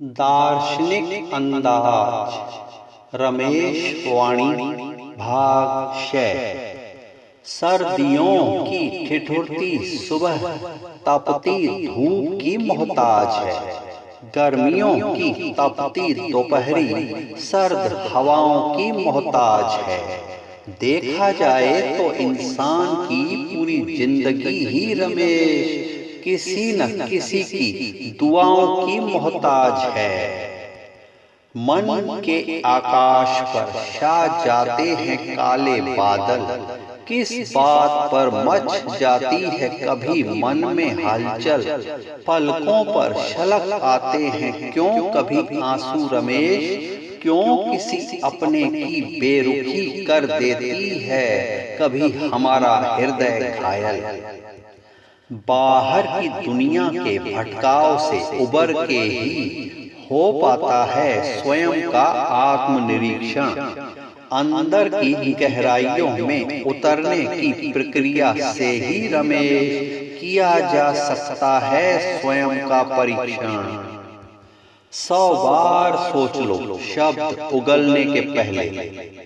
दार्शनिक अंदाज रमेश वाणी भाग 6। सर्दियों की ठिठुरती सुबह तपती धूप की मोहताज है। गर्मियों की तपती दोपहरी सर्द हवाओं की मोहताज है। देखा जाए तो इंसान की पूरी जिंदगी ही रमेश किसी न किसी की दुआओं की मोहताज है। मन के आकाश पर छा जाते हैं काले बादल, किस बात पर मच जाती है कभी मन में हलचल। पलकों पर छलक आते हैं क्यों कभी आंसू रमेश, क्यों किसी अपने की बेरुखी कर देती है कभी हमारा हृदय घायल। बाहर की दुनिया के भटकाव से उबर के ही हो पाता है स्वयं का आत्मनिरीक्षण। अंदर की गहराइयों में उतरने की प्रक्रिया से ही रमेश किया जा सकता है स्वयं का परीक्षण। 100 बार सोच लो शब्द उगलने के पहले,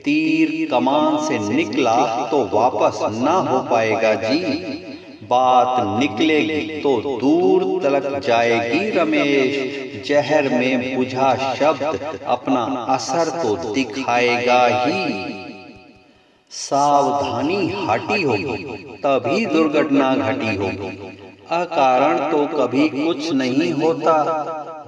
तीर कमान से निकला तो वापस ना हो पाएगा जी। बात निकलेगी तो दूर तलक जाएगी रमेश। जहर में बुझा शब्द अपना असर तो दिखाएगा ही। सावधानी हटी होगी तभी दुर्घटना घटी होगी। अकारण तो कभी कुछ नहीं होता।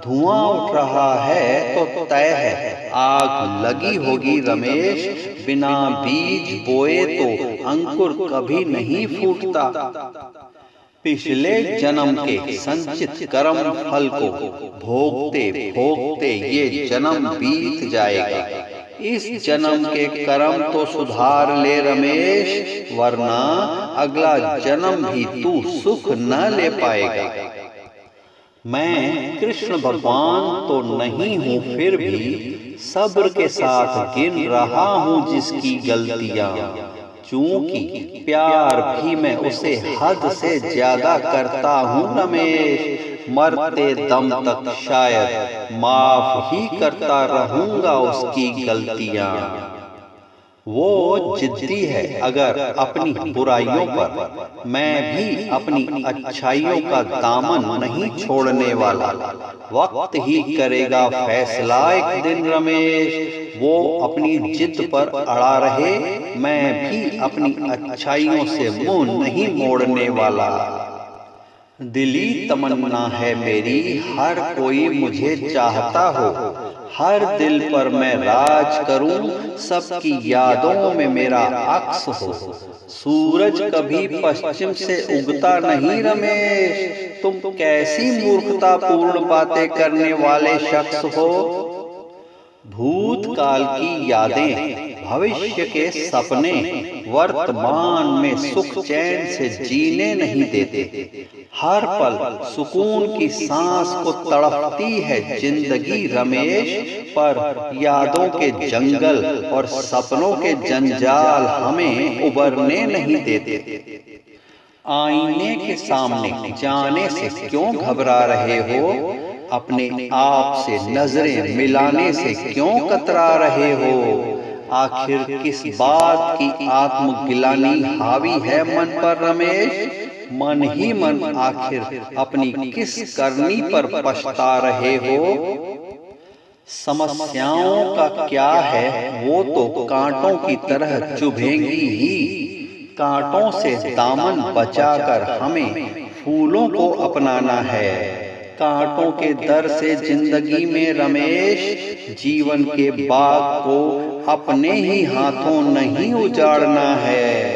धुआं उठ रहा है तो तय है आग लगी होगी रमेश। बिना बीज बोए तो अंकुर कभी नहीं फूटता। पिछले जन्म के संचित कर्म फल को भोगते भोगते ये जन्म बीत जाएगा। इस जन्म के कर्म तो सुधार ले रमेश, वरना अगला जन्म भी तू सुख न ले पाएगा। मैं कृष्ण भगवान तो नहीं हूँ, फिर भी सब्र के साथ गिन रहा हूँ जिसकी गलतियाँ। चूंकि प्यार भी मैं उसे हद से ज्यादा करता हूँ रमेश। मरते दम तक शायद माफ ही करता रहूंगा उसकी गलतियाँ। वो जिद्दी है अगर अपनी बुराइयों पर, मैं भी अपनी अच्छाइयों का दामन नहीं छोड़ने वाला। वक्त ही करेगा फैसला एक दिन रमेश। वो अपनी जिद पर अड़ा रहे, मैं भी अपनी अच्छाइयों से मुंह नहीं मोड़ने वाला। दिली तमन्ना है मेरी हर कोई मुझे चाहता हो। हर दिल पर मैं राज करूं, सबकी यादों में मेरा अक्स हो। सूरज कभी पश्चिम से उगता नहीं रमेश। तुम कैसी मूर्खतापूर्ण बातें करने वाले शख्स हो। भूतकाल की यादें, भविष्य के सपने वर्तमान में सुख चैन से जीने नहीं देते। हर पल सुकून की सांस को तड़पती है जिंदगी रमेश, पर यादों के जंगल और सपनों के जंजाल हमें उबरने नहीं देते। आईने के सामने जाने से क्यों घबरा रहे हो, अपने आप से नजरें मिलाने से क्यों कतरा रहे हो। आखिर किस बात की आत्मगिलानी हावी है मन पर रमेश। मन ही मन आखिर अपनी किस करनी पर पछता रहे हो। समस्याओं का क्या है वो तो कांटों की तरह चुभेंगी ही। कांटों से दामन बचाकर हमें फूलों को अपनाना है। कांटों के दर से जिंदगी में रमेश, जीवन के बाग को अपने ही हाथों नहीं उजाड़ना है।